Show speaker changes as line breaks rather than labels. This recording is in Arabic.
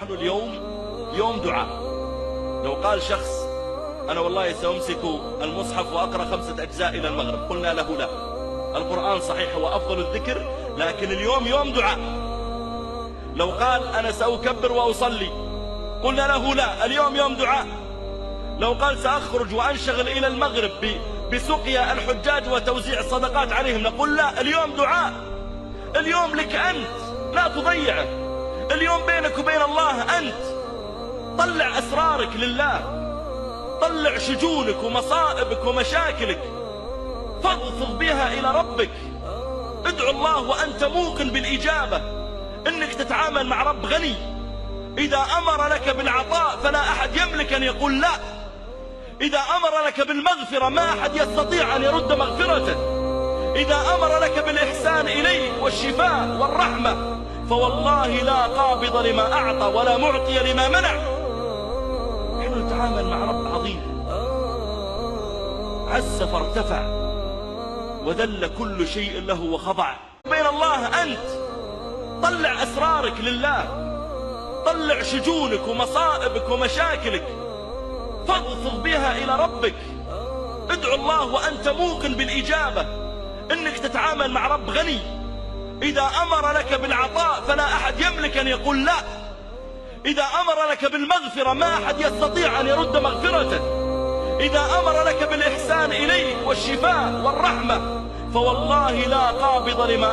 نحن اليوم يوم دعاء. لو قال شخص أنا والله سأمسك المصحف وأقرأ 5 أجزاء إلى المغرب، قلنا له لا، القرآن صحيح هو أفضل الذكر، لكن اليوم يوم دعاء. لو قال أنا سأكبر وأصلي، قلنا له لا، اليوم يوم دعاء. لو قال سأخرج وأنشغل إلى المغرب بسقيا الحجاج وتوزيع الصدقات عليهم، نقول لا، اليوم دعاء. اليوم لك أنت، لا تضيعه. اليوم بينك وبين الله أنت. طلع أسرارك لله، طلع شجونك ومصائبك ومشاكلك، فاضفض بها إلى ربك. ادعو الله وأنت موقن بالإجابة، إنك تتعامل مع رب غني. إذا أمر لك بالعطاء فلا أحد يملك أن يقول لا. إذا أمر لك بالمغفرة ما أحد يستطيع أن يرد مغفرته. إذا أمر لك بالإحسان إليك والشفاء والرحمة فوالله لا قابض لما أعطى ولا معطي لما منع. نحن نتعامل مع رب عظيم، عز فارتفع وذل كل شيء له وخضع. بين الله أنت. طلع أسرارك لله، طلع شجونك ومصائبك ومشاكلك، فاضفض بها إلى ربك. ادعو الله وأنت موقن بالإجابة، إنك تتعامل مع رب غني. إذا أمر لك بالعطاء فلا أحد يملك أن يقول لا. إذا أمر لك بالمغفرة ما أحد يستطيع أن يرد مغفرته. إذا أمر لك بالإحسان إليك والشفاء والرحمة فوالله لا قابض لما